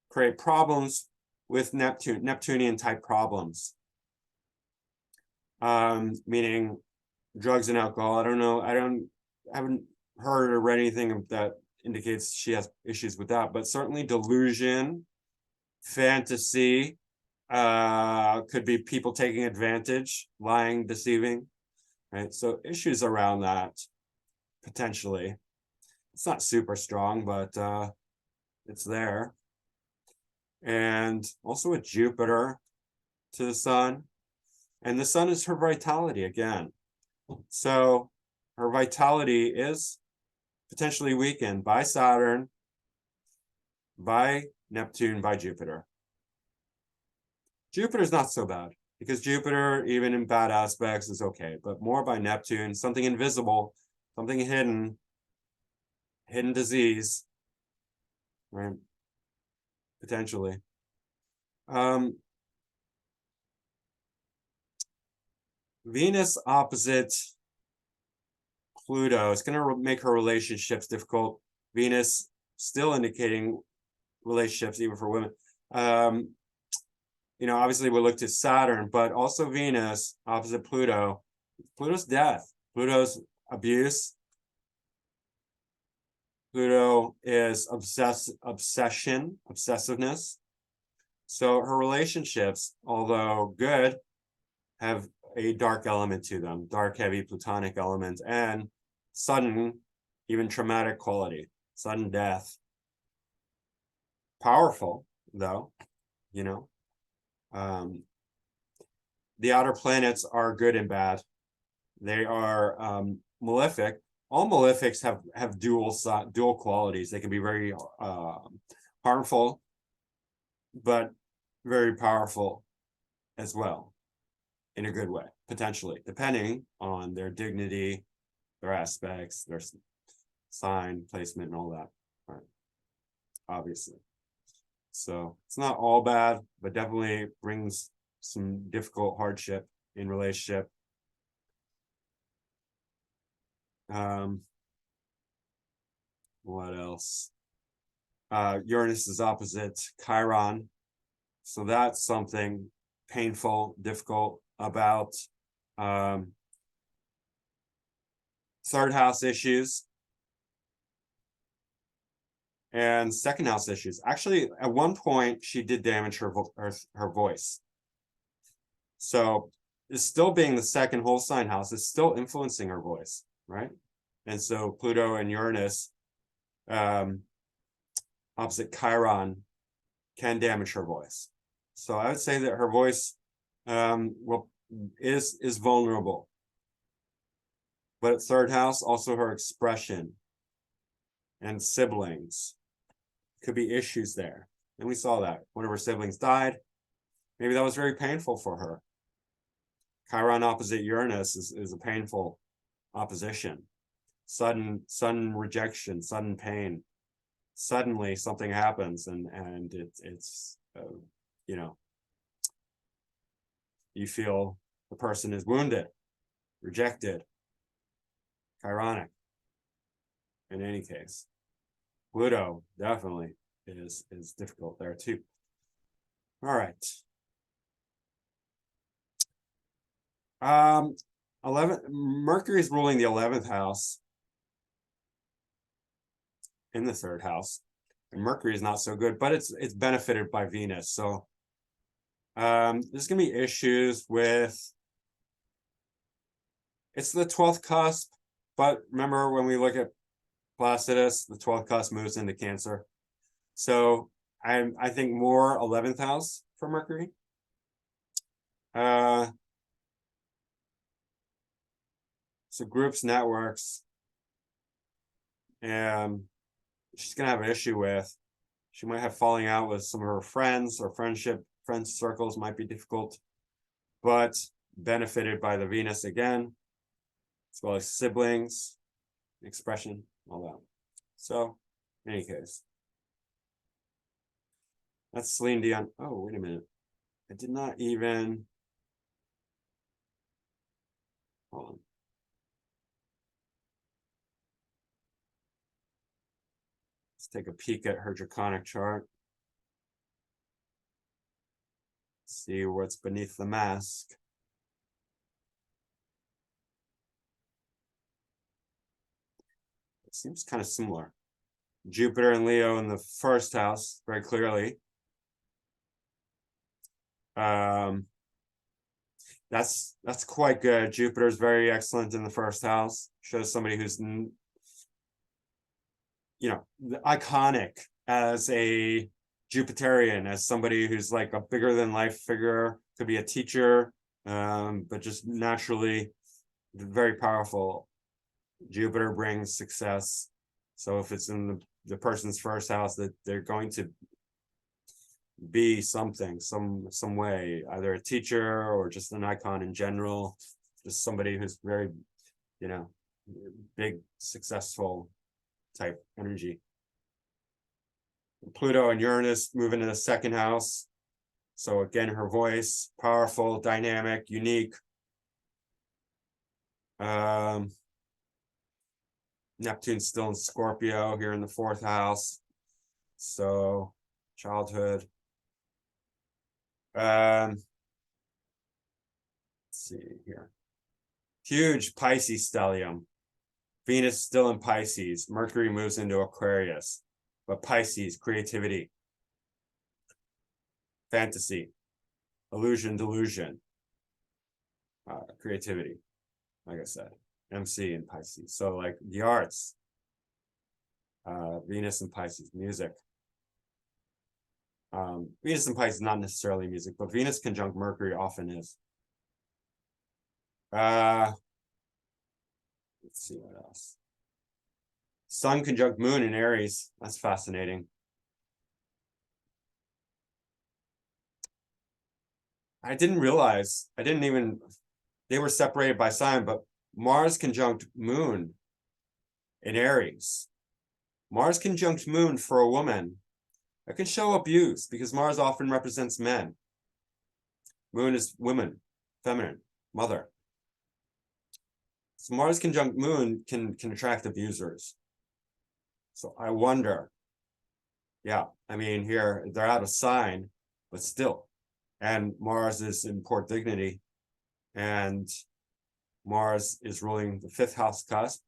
create problems with Neptunian type problems. meaning drugs and alcohol. I don't know. I haven't heard or read anything that indicates she has issues with that, but certainly delusion, fantasy, could be people taking advantage, lying, deceiving, right? So issues around that potentially. It's not super strong, but it's there. And also with Jupiter to the sun, and the sun is her vitality again. So her vitality is potentially weakened by Saturn, by Neptune, by Jupiter. Jupiter's not so bad because Jupiter, even in bad aspects, is okay, but more by Neptune, something invisible, something hidden disease, right? Potentially. Venus opposite Pluto is going to make her relationships difficult. Venus still indicating relationships even for women. Obviously we looked at Saturn, but also Venus opposite Pluto. Pluto's death. Pluto's abuse. Pluto is obsession, obsessiveness. So her relationships, although good, have a dark element to them, dark, heavy, plutonic element, and sudden, even traumatic quality, sudden death. Powerful, though, the outer planets are good and bad. They are malefic. All malefics have dual qualities. They can be very harmful, but very powerful as well, in a good way, potentially, depending on their dignity, their aspects, their sign placement, and all that. Right. Obviously. So it's not all bad, but definitely brings some difficult hardship in relationship. What else? Uranus is opposite Chiron. So that's something painful, difficult about third house issues and second house issues. Actually, at one point, she did damage her voice. So it's still being the second whole sign house, it's still influencing her voice, right? And so Pluto and Uranus opposite Chiron can damage her voice. So I would say that her voice is vulnerable. But at third house, also her expression and siblings could be issues there. And we saw that one of her siblings died. Maybe that was very painful for her. Chiron opposite Uranus is a painful opposition. Sudden rejection, sudden pain. Suddenly something happens and it's you feel the person is wounded, rejected, chironic. In any case, Pluto definitely is difficult there too. All right. 11 Mercury is ruling the 11th house in the third house, and Mercury is not so good, but it's benefited by Venus. So there's gonna be issues with, it's the 12th cusp, but remember when we look at Placidus, the 12th cusp moves into Cancer. So I think more 11th house for Mercury. So groups, networks, and she's gonna have an issue with. She might have falling out with some of her friends, or friends circles might be difficult, but benefited by the Venus again, as well as siblings, expression, all that. So, in any case, that's Celine Dion. Oh, wait a minute. I did not even. Hold on. Let's take a peek at her draconic chart. See what's beneath the mask. seems kind of similar. Jupiter and Leo in the first house, very clearly. That's quite good. Jupiter's very excellent in the first house. Shows somebody who's, iconic as a Jupiterian, as somebody who's like a bigger than life figure, could be a teacher, but just naturally very powerful. Jupiter brings success. So if it's in the person's first house, that they're going to be something, some way, either a teacher or just an icon in general, just somebody who's very, big, successful type energy. Pluto and Uranus move into the second house. So again, her voice, powerful, dynamic, unique. Neptune's still in Scorpio here in the fourth house. So childhood. Let's see here. Huge Pisces stellium. Venus still in Pisces. Mercury moves into Aquarius. But Pisces, creativity, fantasy, illusion, delusion, creativity, like I said, MC in Pisces. So like the arts, Venus and Pisces, music. Venus and Pisces, not necessarily music, but Venus conjunct Mercury often is. Let's see what else. Sun conjunct Moon in Aries. That's fascinating. I didn't realize. They were separated by sign, but Mars conjunct Moon in Aries. Mars conjunct Moon for a woman. It can show abuse because Mars often represents men. Moon is women, feminine, mother. So Mars conjunct Moon can attract abusers. So I wonder, here they're out of sign, but still. And Mars is in port dignity. And Mars is ruling the fifth house cusp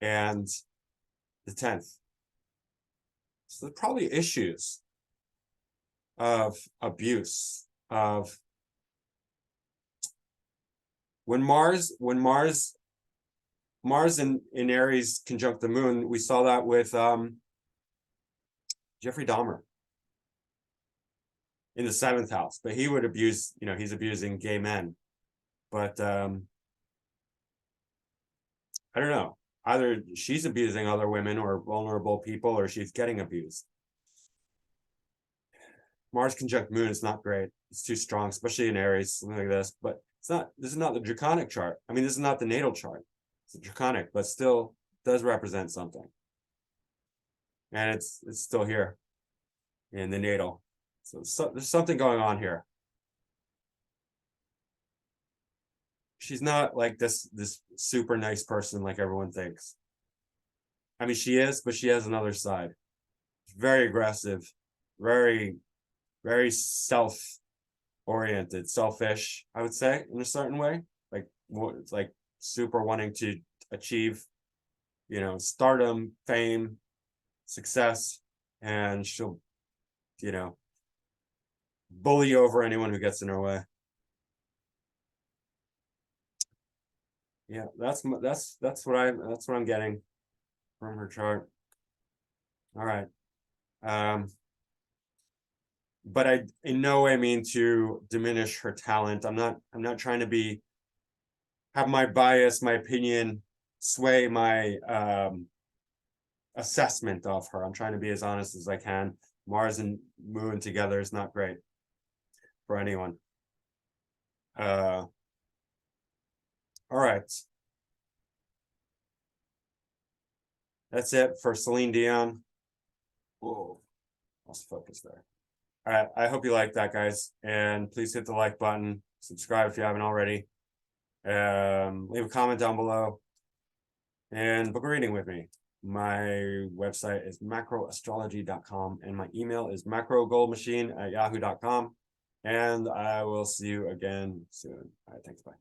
and the 10th. So there's probably issues of abuse, of when Mars in Aries conjunct the Moon, we saw that with Jeffrey Dahmer in the 7th house, but he would abuse, he's abusing gay men. But I don't know, either she's abusing other women or vulnerable people, or she's getting abused. Mars conjunct Moon is not great. It's too strong, especially in Aries, something like this. But this is not the draconic chart. This is not the natal chart. It's draconic, but still does represent something. And it's still here in the natal. So there's something going on here. She's not like this super nice person like everyone thinks. She is, but she has another side. Very aggressive, very, very self-oriented, selfish, I would say, in a certain way. It's like super wanting to achieve, stardom, fame, success, and she'll, bully over anyone who gets in her way. Yeah, that's what I'm getting from her chart. All right. But I in no way mean to diminish her talent. I'm not trying to have my bias, my opinion sway my assessment of her. I'm trying to be as honest as I can. Mars and Moon together is not great for anyone. All right. That's it for Celine Dion. Whoa, lost focus there. All right, I hope you liked that, guys. And please hit the like button. Subscribe if you haven't already. Leave a comment down below. And book a reading with me. My website is macroastrology.com. And my email is macrogoldmachine@yahoo.com. And I will see you again soon. All right, thanks, bye.